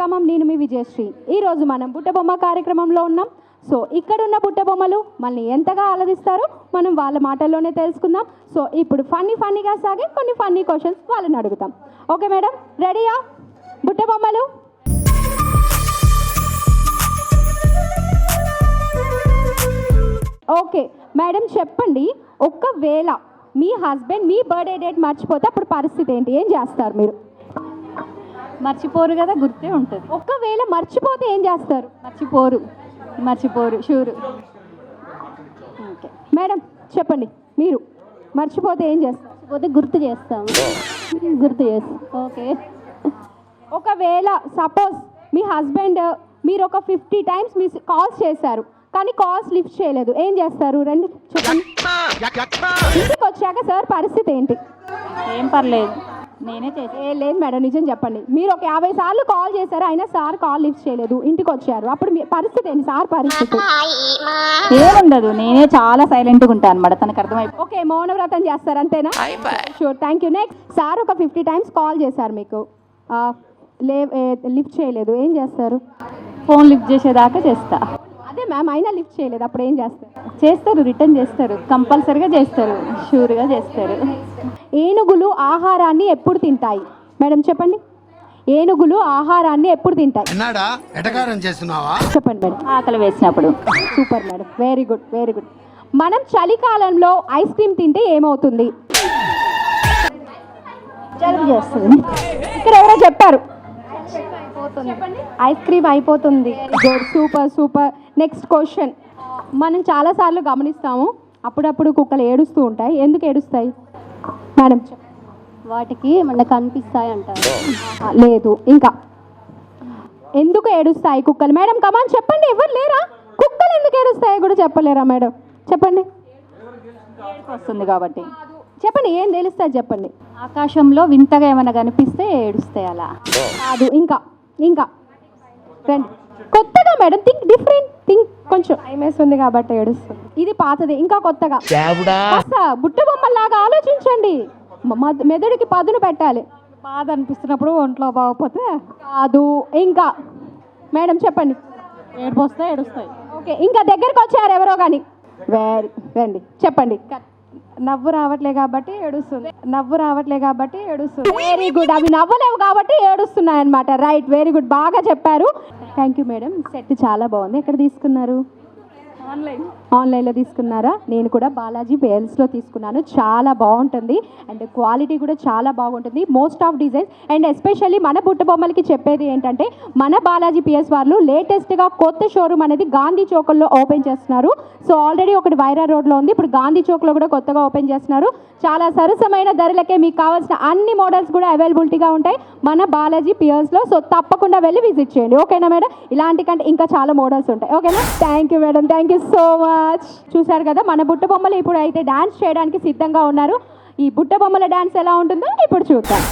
ఖమ్మం, నేను మీ విజయశ్రీ. ఈరోజు మనం బుట్టబొమ్మ కార్యక్రమంలో ఉన్నాం. సో ఇక్కడున్న బుట్టబొమ్మలు మనల్ని ఎంతగా ఆలదిస్తారో మనం వాళ్ళ మాటల్లోనే తెలుసుకుందాం. సో ఇప్పుడు ఫన్నీగా సాగే కొన్ని ఫన్నీ క్వశ్చన్స్ వాళ్ళని అడుగుతాం. ఓకే మేడం, రెడీయా? బుట్టబొమ్మలు ఓకే మేడం, చెప్పండి. ఒకవేళ మీ హస్బెండ్ మీ బర్త్డే డేట్ మర్చిపోతే అప్పుడు పరిస్థితి ఏంటి? ఏం చేస్తారు మీరు? మర్చిపోరు కదా, గుర్తే ఉంటుంది. ఒకవేళ మర్చిపోతే ఏం చేస్తారు? మర్చిపోరు షూరు. ఓకే మేడం, చెప్పండి. మీరు మర్చిపోతే ఏం చేస్తారు? మర్చిపోతే గుర్తు చేస్తాం. ఓకే. ఒకవేళ సపోజ్ మీ హస్బెండ్ మీరు ఒక 50 టైమ్స్ మిస్ కాల్స్ చేశారు, కానీ కాల్స్ లిఫ్ట్ చేయలేదు, ఏం చేస్తారు? రండి చెప్పండి. ఇంటికి వచ్చాక సార్ పరిస్థితి ఏంటి? ఏం పర్లేదు, నేనే చేసి. లేదు మేడం, నిజం చెప్పండి. మీరు ఒక 50 సార్లు కాల్ చేశారు, అయినా సార్ కాల్ లిఫ్ట్ చేయలేదు, ఇంటికి వచ్చారు, అప్పుడు మీ పరిస్థితి ఏంటి? సార్ పరిస్థితి ఏముండదు, నేనే చాలా సైలెంట్గా ఉంటాను అనమాట, తనకు అర్థమైపోయి. ఓకే, మౌనవ్రతం చేస్తారు అంతేనా? Sure, thank you. Next, sir ఒక 50 టైమ్స్ కాల్ చేశారు మీకు, లిఫ్ట్ చేయలేదు, ఏం చేస్తారు? ఫోన్ లిఫ్ట్ చేసేదాకా చేస్తా. అదే మ్యామ్, అయినా లిఫ్ట్ చేయలేదు, అప్పుడు ఏం చేస్తారు? చేస్తారు, రిటర్న్ చేస్తారు, కంపల్సరీగా చేస్తారు, షూర్గా చేస్తారు. ఏనుగులు ఆహారాన్ని ఎప్పుడు తింటాయి? మేడం చెప్పండి. ఏనుగులు ఆహారాన్ని ఎప్పుడు తింటాయి? చెప్పండి మేడం. ఆకలి వేసినప్పుడు. Super madam, very good very good. మనం చలికాలంలో ఐస్ క్రీమ్ తింటే ఏమవుతుంది? జలుబు చేస్తుంది. ఇక్కడ ఎవరో చెప్పారు, చెప్పండి. ఐస్ క్రీమ్ అయిపోతుంది. Good, super super. Next question. మనం చాలాసార్లు గమనిస్తాము, అప్పుడప్పుడు కుక్కలు ఏడుస్తూ ఉంటాయి, ఎందుకు ఏడుస్తాయి? మేడం వాటికి మనకు కనిపిస్తాయి అంటారు. లేదు, ఇంకా ఎందుకు ఏడుస్తాయి కుక్కలు? మేడం కమాన్ చెప్పండి. ఎవరు లేరా? కుక్కలు ఎందుకు ఏడుస్తాయి కూడా చెప్పలేరా మేడం? చెప్పండి. వస్తుంది కాబట్టి. చెప్పండి, ఏం తెలుస్తుంది చెప్పండి. ఆకాశంలో వింతగా ఏమైనా కనిపిస్తే ఏడుస్తాయి. అలా కాదు, ఇంకా ఇంకా రండి. కొత్తగా మేడం, థింక్ డిఫరెంట్, థింక్. కొంచెం టైం వేస్తుంది కాబట్టి ఏడుస్తుంది. ఇది పాతది, ఇంకా కొత్తగా. బుట్ట బొమ్మల్లాగా ఆలోచించండి, మెదడుకి పదును పెట్టాలి. బాధ అనిపిస్తున్నప్పుడు ఒంట్లో బాగోపోతే. కాదు, ఇంకా మేడం చెప్పండి. ఏడుపు వస్తే ఏడుస్తాయి. ఓకే, ఇంకా దగ్గరికి వచ్చారు ఎవరో కానీ. రండి చెప్పండి. నవ్వు రావట్లే కాబట్టి ఏడుస్తుంది. Very good. అవి నవ్వలేవు కాబట్టి ఏడుస్తున్నాయి అనమాట. రైట్, వెరీ గుడ్, బాగా చెప్పారు. Thank you madam. సెట్ చాలా బాగుంది. ఎక్కడ తీసుకున్నారు? ఆన్లైన్లో తీసుకున్నారా? నేను కూడా బాలాజీ పేల్స్లో తీసుకున్నాను. చాలా బాగుంటుంది అండ్ క్వాలిటీ కూడా చాలా బాగుంటుంది. Most of designs and especially మన బుట్ట బొమ్మలకి చెప్పేది ఏంటంటే, మన బాలాజీ పిఎస్ వాళ్ళు లేటెస్ట్గా కొత్త షోరూమ్ అనేది గాంధీ చౌక్లో ఓపెన్ చేస్తున్నారు. సో ఆల్రెడీ ఒకటి వైరా రోడ్లో ఉంది, ఇప్పుడు గాంధీ చౌక్లో కూడా కొత్తగా ఓపెన్ చేస్తున్నారు. చాలా సరసమైన ధరలకే మీకు కావాల్సిన అన్ని మోడల్స్ కూడా అవైలబిలిటీగా ఉంటాయి మన బాలాజీ పియర్స్లో. సో తప్పకుండా వెళ్ళి విజిట్ చేయండి. ఓకేనా మేడం? ఇలాంటి కంటే ఇంకా చాలా మోడల్స్ ఉంటాయి. ఓకేనా? Thank you madam, thank you so much. చూశారు కదా, మన బుట్ట బొమ్మలు ఇప్పుడు అయితే డాన్స్ చేయడానికి సిద్ధంగా ఉన్నారు. ఈ బుట్ట బొమ్మల డాన్స్ ఎలా ఉంటుందో ఇప్పుడు చూద్దాం.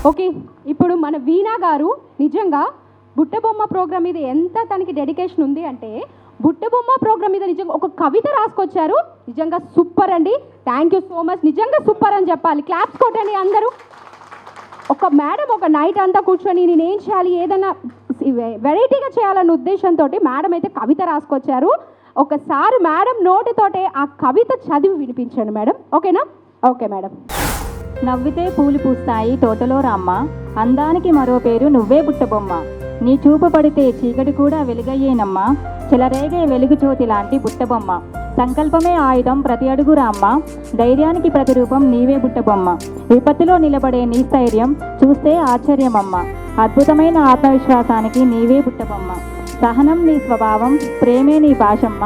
ఓకే, ఇప్పుడు మన వీణా గారు నిజంగా బుట్టబొమ్మ ప్రోగ్రామ్ మీద ఎంత తనకి డెడికేషన్ ఉంది అంటే, బుట్టబొమ్మ ప్రోగ్రామ్ మీద నిజంగా ఒక కవిత రాసుకొచ్చారు. నిజంగా సూపర్ అండి. Thank you so much. నిజంగా సూపర్ అని చెప్పాలి. క్లాప్స్ కొట్టండి అందరూ. ఒక మేడం ఒక నైట్ అంతా కూర్చొని నేనేం చేయాలి, ఏదైనా వెరైటీగా చేయాలన్న ఉద్దేశంతో మేడం అయితే కవిత రాసుకొచ్చారు. ఒకసారి మేడం నోటితోటే ఆ కవిత చదివి వినిపించండి మేడం. ఓకేనా? Okay madam. నవ్వితే పూలు పూస్తాయి తోటలో రామ్మ, అందానికి మరో పేరు నువ్వే బుట్టబొమ్మ. నీ చూపు పడితే చీకటి కూడా వెలుగయ్యేనమ్మా, చెలరేగే వెలుగు జ్యోతి లాంటి బుట్టబొమ్మ. సంకల్పమే ఆయుధం ప్రతి అడుగు రామ్మ, ధైర్యానికి ప్రతిరూపం నీవే బుట్టబొమ్మ. విపత్తులో నిలబడే నీ స్థైర్యం చూస్తే ఆశ్చర్యమమ్మ, అద్భుతమైన ఆత్మవిశ్వాసానికి నీవే బుట్టబొమ్మ. సహనం నీ స్వభావం, ప్రేమే నీ భాషమ్మ,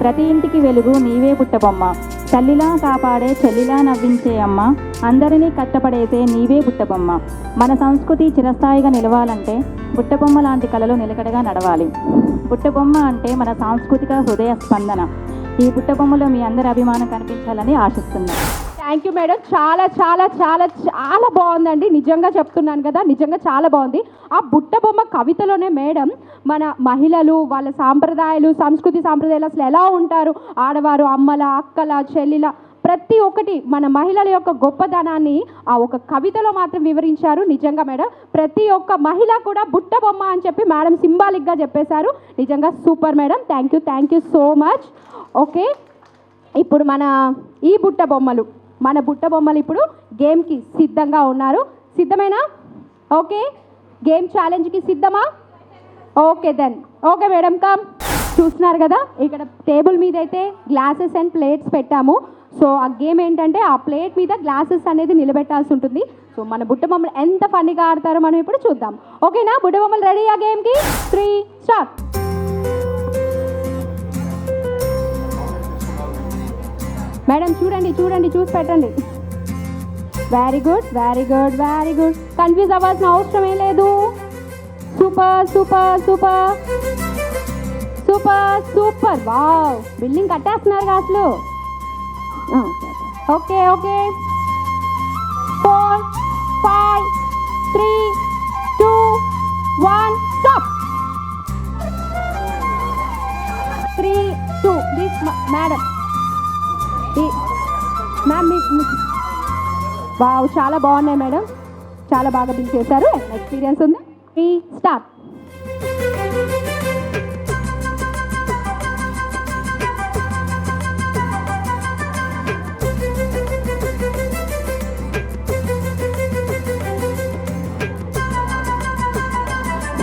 ప్రతి ఇంటికి వెలుగు నీవే బుట్టబొమ్మ. తల్లిలా కాపాడే చెల్లిలా నవ్వించే అమ్మ, అందరినీ కట్టపడేసే నీవే బుట్టబొమ్మ. మన సంస్కృతి చిరస్థాయిగా నిలవాలంటే బుట్టబొమ్మ లాంటి కళలు నిలకడగా నడవాలి. బుట్టబొమ్మ అంటే మన సాంస్కృతిక హృదయ స్పందన. ఈ బుట్టబొమ్మలో మీ అందరి అభిమానం కనిపించాలని ఆశిస్తున్నాను. Thank you madam. చాలా చాలా చాలా చాలా బాగుందండి. నిజంగా చెప్తున్నాను కదా, నిజంగా చాలా బాగుంది. ఆ బుట్టబొమ్మ కవితలోనే మేడం మన మహిళలు, వాళ్ళ సాంప్రదాయాలు, సాంప్రదాయాలు అసలు ఎలా ఉంటారు, ఆడవారు, అమ్మల, అక్కల, చెల్లిల, ప్రతి ఒక్కటి మన మహిళల యొక్క గొప్పదనాన్ని ఆ ఒక కవితలో మాత్రం వివరించారు. నిజంగా మేడం ప్రతి ఒక్క మహిళ కూడా బుట్టబొమ్మ అని చెప్పి మేడం సింబాలిక్గా చెప్పేశారు. నిజంగా super madam. Thank you so much. Okay, ఇప్పుడు ఈ మన బుట్టబొమ్మలు ఇప్పుడు గేమ్కి సిద్ధంగా ఉన్నారు. సిద్ధమేనా? ఓకే, గేమ్ ఛాలెంజ్కి సిద్ధమా? Okay then okay madam come. చూస్తున్నారు కదా, ఇక్కడ టేబుల్ మీద అయితే గ్లాసెస్ అండ్ ప్లేట్స్ పెట్టాము. సో ఆ గేమ్ ఏంటంటే ఆ ప్లేట్ మీద గ్లాసెస్ అనేది నిలబెట్టాల్సి ఉంటుంది. సో మన బుట్టబొమ్మలు ఎంత ఫన్నీగా ఆడతారో మనం ఇప్పుడు చూద్దాం. ఓకేనా? బుట్టబొమ్మలు రెడీ ఆ గేమ్కి? 3 స్టార్ట్. మేడం చూడండి చూసి పెట్టండి. Very good. కన్ఫ్యూజ్ అవ్వాల్సిన అవసరం ఏం లేదు. సూపర్ వావ్, బిల్డింగ్ కట్టేస్తున్నారు అసలు. Okay 4 5 3 2 1 stop. 3 2 this madam ma'am wow, చాలా బాగున్నాయి మేడం, చాలా బాగా బిల్ చేశారు. ఎక్స్పీరియన్స్ ఉంది. 3 స్టార్ట్.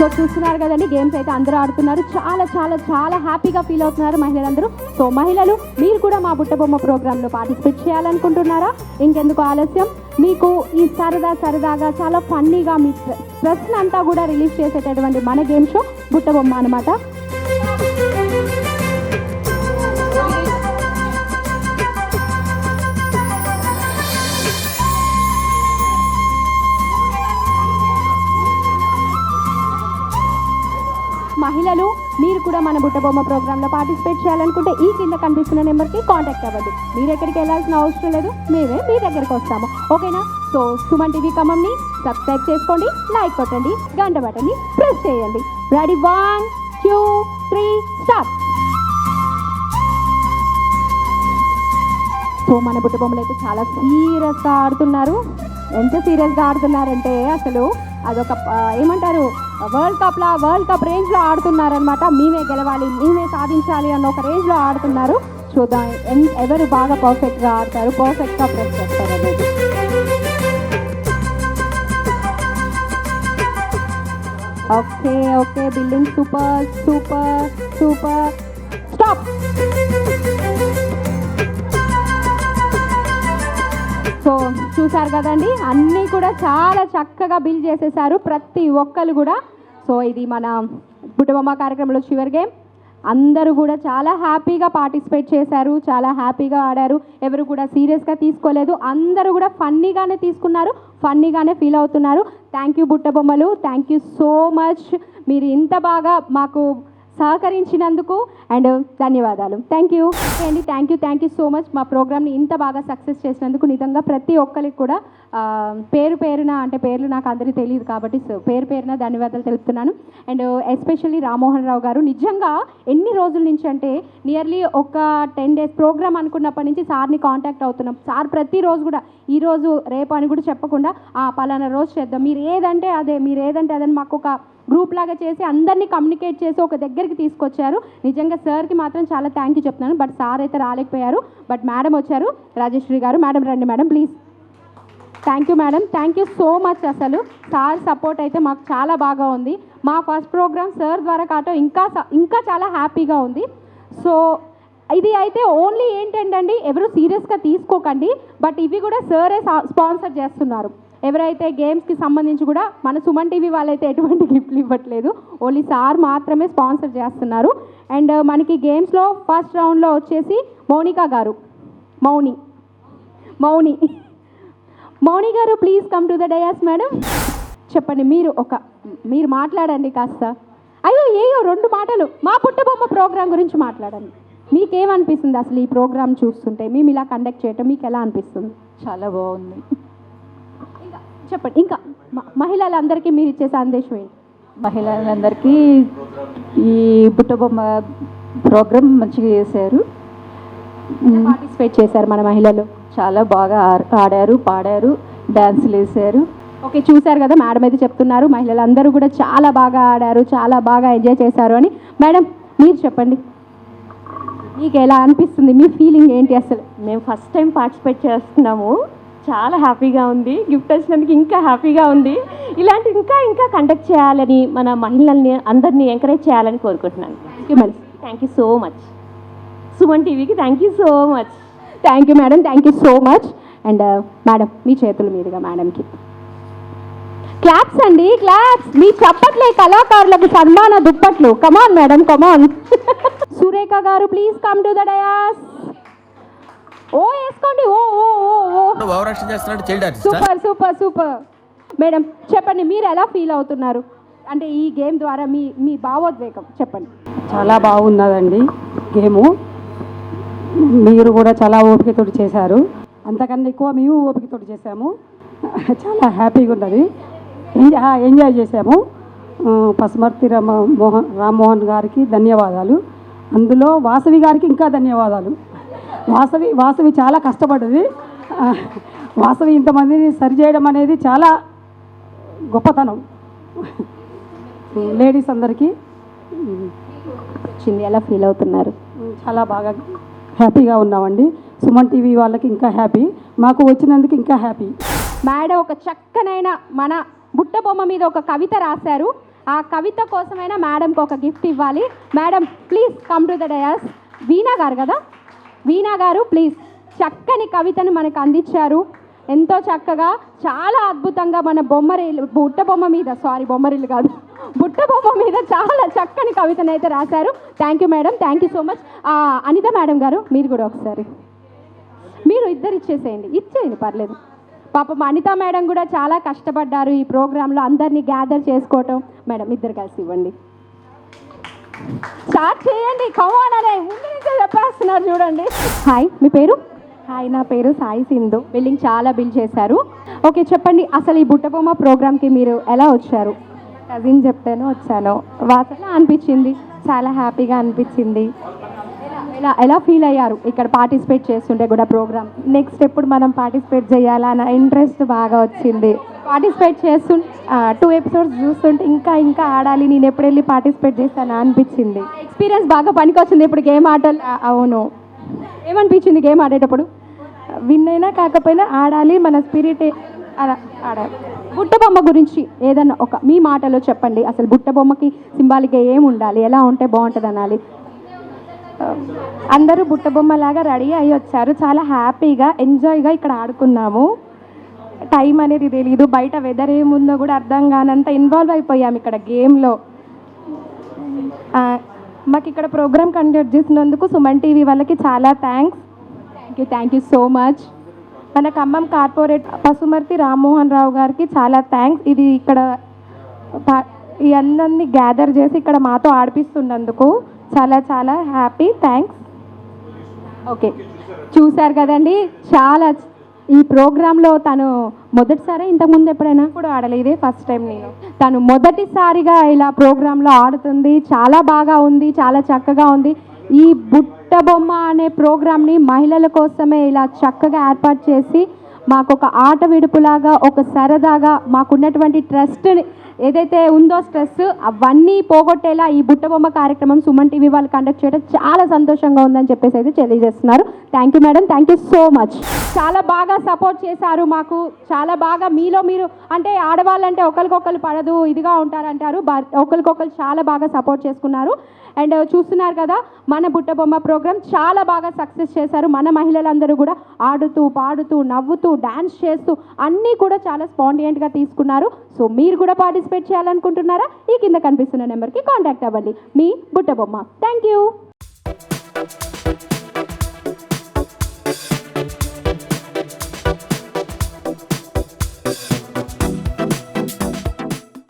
సో చూస్తున్నారు కదండి, గేమ్స్ అయితే అందరూ ఆడుతున్నారు. చాలా చాలా చాలా హ్యాపీగా ఫీల్ అవుతున్నారు మహిళలందరూ. సో మహిళలు మీరు కూడా మా బుట్టబొమ్మ ప్రోగ్రాంలో పార్టిసిపేట్ చేయాలనుకుంటున్నారా? ఇంకెందుకు ఆలస్యం, మీకు ఈ సరదాగా చాలా ఫన్నీగా మీ స్ట్రెస్ని అంతా కూడా రిలీజ్ చేసేటటువంటి మన గేమ్ షో బుట్టబొమ్మ అనమాట. మహిళలు మీరు కూడా మన బుట్టబొమ్మ ప్రోగ్రాంలో పార్టిసిపేట్ చేయాలనుకుంటే ఈ కింద కనిపిస్తున్న నెంబర్కి కాంటాక్ట్ అవ్వండి. మీరు ఎక్కడికి వెళ్ళాల్సిన అవసరం లేదు, మేమే మీ దగ్గరికి వస్తాము. ఓకేనా? సో సుమన్ టీవీ ఖమ్మంని సబ్స్క్రైబ్ చేసుకోండి, లైక్ కొట్టండి, గంట బటన్ని ప్రెస్ చేయండి. Ready 1 2 3 start. సో మన బుట్టబొమ్మలు అయితే చాలా సీరియస్గా ఆడుతున్నారు. ఎంత సీరియస్గా ఆడుతున్నారంటే అసలు అదొక ఏమంటారు, వరల్డ్ కప్ రేంజ్లో ఆడుతున్నారనమాట. మేమే గెలవాలి, మేమే సాధించాలి అన్న ఒక రేంజ్లో ఆడుతున్నారు. చూద్దాం ఎవరు బాగా పర్ఫెక్ట్గా ఆడతారు, పర్ఫెక్ట్గా ప్రెస్ చేస్తారు అనేది. Okay building super stop. So చూసారు కదండి, అన్నీ కూడా చాలా చక్కగా బిల్ చేసేసారు ప్రతి ఒక్కరు కూడా. సో ఇది మన బుట్టబొమ్మ కార్యక్రమంలో చివరి గేమ్. అందరూ కూడా చాలా హ్యాపీగా పార్టిసిపేట్ చేశారు, చాలా హ్యాపీగా ఆడారు. ఎవరు కూడా సీరియస్గా తీసుకోలేదు, అందరూ కూడా ఫన్నీగానే తీసుకున్నారు, ఫన్నీగానే ఫీల్ అవుతున్నారు. థ్యాంక్ యూ బుట్టబొమ్మలు, థ్యాంక్ యూ సో మచ్. మీరు ఇంత బాగా మాకు సహకరించినందుకు అండ్ ధన్యవాదాలు. థ్యాంక్ యూ అండి. Thank you so much. మా ప్రోగ్రామ్ని ఇంత బాగా సక్సెస్ చేసినందుకు నిజంగా ప్రతి ఒక్కరికి కూడా పేరున అంటే పేర్లు నాకు అందరికీ తెలియదు కాబట్టి పేరున ధన్యవాదాలు తెలుపుతున్నాను. అండ్ ఎస్పెషల్లీ రామ్మోహన్ రావు గారు, నిజంగా ఎన్ని రోజుల నుంచి అంటే నియర్లీ ఒక 10 days ప్రోగ్రామ్ అనుకున్నప్పటి నుంచి సార్ని కాంటాక్ట్ అవుతున్నాం. సార్ ప్రతిరోజు కూడా ఈరోజు రేపు అని కూడా చెప్పకుండా పలానా రోజు చేద్దాం, మీరు ఏదంటే అదని మాకు ఒక గ్రూప్ లాగా చేసి అందరినీ కమ్యూనికేట్ చేసి ఒక దగ్గరికి తీసుకొచ్చారు. నిజంగా సార్కి మాత్రం చాలా థ్యాంక్ యూ చెప్తున్నాను. బట్ సార్ అయితే రాలేకపోయారు, బట్ మేడం వచ్చారు, రాజేశ్వరి గారు. మేడం రండి madam please. Thank you madam, thank you so much. అసలు సార్ సపోర్ట్ అయితే మాకు చాలా బాగా ఉంది. మా ఫస్ట్ ప్రోగ్రామ్ సార్ ద్వారా కావటం ఇంకా చాలా హ్యాపీగా ఉంది. సో ఇది అయితే ఓన్లీ ఏంటంటే ఎవరు సీరియస్గా తీసుకోకండి, బట్ ఇవి కూడా సారే స్పాన్సర్ చేస్తున్నారు. ఎవరైతే గేమ్స్కి సంబంధించి కూడా మన సుమన్ టీవీ వాళ్ళైతే ఎటువంటి గిఫ్ట్లు ఇవ్వట్లేదు, ఓన్లీ సార్ మాత్రమే స్పాన్సర్ చేస్తున్నారు. అండ్ మనకి గేమ్స్లో ఫస్ట్ రౌండ్లో వచ్చేసి మౌనికా గారు మౌని మౌని మౌని గారు please come to the dais madam. చెప్పండి, మీరు మాట్లాడండి కాస్త. అయ్యో 2 మాటలు మా పుట్టబొమ్మ ప్రోగ్రాం గురించి మాట్లాడండి. మీకేమనిపిస్తుంది అసలు ఈ ప్రోగ్రామ్ చూస్తుంటే? మేము ఇలా కండక్ట్ చేయటం మీకు ఎలా అనిపిస్తుంది? చాలా బాగుంది. చెప్పండి, ఇంకా మహిళలందరికీ మీరు ఇచ్చే సందేశం ఏంటి? మహిళలందరికీ ఈ బుట్టబొమ్మ ప్రోగ్రాం మంచిగా చేశారు. పార్టిసిపేట్ చేశారు మన మహిళలు, చాలా బాగా ఆడారు, పాడారు, డ్యాన్సులు వేశారు. ఓకే, చూశారు కదా మేడం అయితే చెప్తున్నారు మహిళలందరూ కూడా చాలా బాగా ఆడారు, చాలా బాగా ఎంజాయ్ చేశారు అని. మేడం మీరు చెప్పండి, మీకు ఎలా అనిపిస్తుంది? మీ ఫీలింగ్ ఏంటి అసలు? మేము ఫస్ట్ టైం పార్టిసిపేట్ చేస్తున్నాము, చాలా హ్యాపీగా ఉంది. గిఫ్ట్ వచ్చినందుకు ఇంకా హ్యాపీగా ఉంది. ఇలాంటి ఇంకా కండక్ట్ చేయాలని, మన మహిళల్ని అందరినీ ఎంకరేజ్ చేయాలని కోరుకుంటున్నాను. Thank you so much. Suman టీవీకి thank you so much. Thank you madam, thank you so much. And madam మీ చేతుల మీదుగా మేడంకి క్లాప్స్ అండి, క్లాప్స్. మీ చప్పట్లే కళాకారులకు సన్మాన దుప్పట్లు. Come on madam, come on. Surekha garu please come to the dais. Oh వేసుకోండి, oh oh oh super super super. Madam చెప్పండి, మీరు ఎలా ఫీల్ అవుతున్నారు? అంటే ఈ గేమ్ ద్వారా మీ భావోద్వేగం చెప్పండి. చాలా బాగున్నదండి గేము. మీరు కూడా చాలా ఓపికతోటి చేశారు, అంతకన్నా ఎక్కువ మేము ఓపికతోటి చేశాము. చాలా హ్యాపీగా ఉన్నది, ఎంజాయ్ చేశాము. పసుమర్తి రామ్మోహన్ గారికి ధన్యవాదాలు. అందులో వాసవి గారికి ఇంకా ధన్యవాదాలు. వాసవి చాలా కష్టపడ్డది. వాసవి ఇంతమందిని సరిచేయడం అనేది చాలా గొప్పతనం. లేడీస్ అందరికీ వచ్చింది, ఎలా ఫీల్ అవుతున్నారు? చాలా బాగా హ్యాపీగా ఉన్నామండి. సుమన్ టీవీ వాళ్ళకి ఇంకా హ్యాపీ, మాకు వచ్చినందుకు ఇంకా హ్యాపీ. మేడం ఒక చక్కనైన మన బుట్టబొమ్మ మీద ఒక కవిత రాశారు. ఆ కవిత కోసమైనా మేడంకి ఒక గిఫ్ట్ ఇవ్వాలి. Madam please come to the dais. Veena garu కదా, వీణా గారు ప్లీజ్. చక్కని కవితను మనకు అందించారు, ఎంతో చక్కగా, చాలా అద్భుతంగా. మన బుట్టబొమ్మ మీద, సారీ బొమ్మరిల్లు కాదు, బుట్టబొమ్మ మీద చాలా చక్కని కవితను అయితే రాశారు. Thank you madam, thank you so much. Anitha madam గారు మీరు కూడా ఒకసారి, మీరు ఇద్దరు ఇచ్చేయండి పర్లేదు. పాపం అనిత మేడం కూడా చాలా కష్టపడ్డారు ఈ ప్రోగ్రాంలో అందరినీ గ్యాదర్ చేసుకోవటం. మేడం ఇద్దరు కలిసి ఇవ్వండి, స్టార్ట్ చేయండి. కమాన్ అనే ముందు నుంచే చెప్పేస్తున్నారు చూడండి. హాయ్, మీ పేరు? హాయ్, నా పేరు సాయి సింధు. బిల్డింగ్ చాలా బిల్ చేశారు. ఓకే చెప్పండి, అసలు ఈ బుట్టబొమ్మ ప్రోగ్రామ్కి మీరు ఎలా వచ్చారు? కజిన్ చెప్తేనే వచ్చాను. ఎలా అనిపించింది? చాలా హ్యాపీగా అనిపించింది. ఎలా ఫీల్ అయ్యారు ఇక్కడ పార్టిసిపేట్ చేస్తుంటే కూడా ప్రోగ్రామ్? నెక్స్ట్ ఎప్పుడు మనం పార్టిసిపేట్ చేయాలన్న ఇంట్రెస్ట్ బాగా వచ్చింది. పార్టిసిపేట్ చేస్తుంటే 2 ఎపిసోడ్స్ చూస్తుంటే ఇంకా ఆడాలి, నేను ఎప్పుడు వెళ్ళి పార్టిసిపేట్ చేస్తాను అనిపించింది. ఎక్స్పీరియన్స్ బాగా పనికొచ్చింది ఇప్పుడు గేమ్ ఆటలు. అవును. ఏమనిపించింది గేమ్ ఆడేటప్పుడు? విన్ అయినా కాకపోయినా ఆడాలి, మన స్పిరిట్ అలా ఆడాలి. బుట్టబొమ్మ గురించి ఏదన్నా మీ మాటలో చెప్పండి. అసలు బుట్టబొమ్మకి సింబాలిక్గా ఏమి ఉండాలి, ఎలా ఉంటే బాగుంటుంది అనాలి? అందరూ బుట్టబొమ్మలాగా రెడీ అయ్యి వచ్చారు, చాలా హ్యాపీగా ఎంజాయ్గా ఇక్కడ ఆడుకున్నాము. టైం అనేది తెలీదు, బయట వెదర్ ఏముందో కూడా అర్థం కానంత ఇన్వాల్వ్ అయిపోయాము ఇక్కడ గేమ్లో. మాకు ఇక్కడ ప్రోగ్రామ్ కండక్ట్ చేసినందుకు సుమన్ టీవీ వాళ్ళకి చాలా thanks. Thank you so much. మన ఖమ్మం కార్పొరేట్ పసుమర్తి రామ్మోహన్ రావు గారికి చాలా థ్యాంక్స్. ఇది ఇక్కడ ఈ అందరినీ గ్యాదర్ చేసి ఇక్కడ మాతో ఆడిపిస్తున్నందుకు చాలా హ్యాపీ, థ్యాంక్స్. ఓకే చూశారు కదండి, చాలా ఈ ప్రోగ్రాంలో తను మొదటిసారి ఇంతకుముందు ఎప్పుడైనా కూడా ఆడలేదే, ఫస్ట్ టైం నేను. తను మొదటిసారిగా ఇలా ప్రోగ్రాంలో ఆడుతుంది, చాలా బాగా ఉంది, చాలా చక్కగా ఉంది. ఈ బుట్టబొమ్మ అనే ప్రోగ్రామ్ని మహిళల కోసమే ఇలా చక్కగా ఏర్పాటు చేసి మాకు ఒక ఆట విడుపులాగా, ఒక సరదాగా, మాకున్నటువంటి ట్రస్ట్ని ఏదైతే ఉందో స్ట్రెస్ అవన్నీ పోగొట్టేలా ఈ బుట్టబొమ్మ కార్యక్రమం సుమన్ టీవీ వాళ్ళు కండక్ట్ చేయడం చాలా సంతోషంగా ఉందని చెప్పేసి అయితే తెలియజేస్తున్నారు. Thank you madam, thank you so much. చాలా బాగా సపోర్ట్ చేశారు మాకు, చాలా బాగా మీలో మీరు అంటే ఆడవాళ్ళంటే ఒకరికొకరు పడదు, ఇదిగా ఉంటారంటారు, ఒకరికొకరు చాలా బాగా సపోర్ట్ చేసుకున్నారు. అండ్ చూస్తున్నారు కదా మన బుట్టబొమ్మ ప్రోగ్రామ్ చాలా బాగా సక్సెస్ చేశారు. మన మహిళలందరూ కూడా ఆడుతూ పాడుతూ నవ్వుతూ డ్యాన్స్ చేస్తూ అన్నీ కూడా చాలా స్పాండియంట్గా తీసుకున్నారు. సో మీరు కూడా పార్టిసిపేట్ చేయాలనుకుంటున్నారా? ఈ కింద కనిపిస్తున్న నెంబర్కి కాంటాక్ట్ అవ్వండి. మీ బుట్టబొమ్మ. Thank you.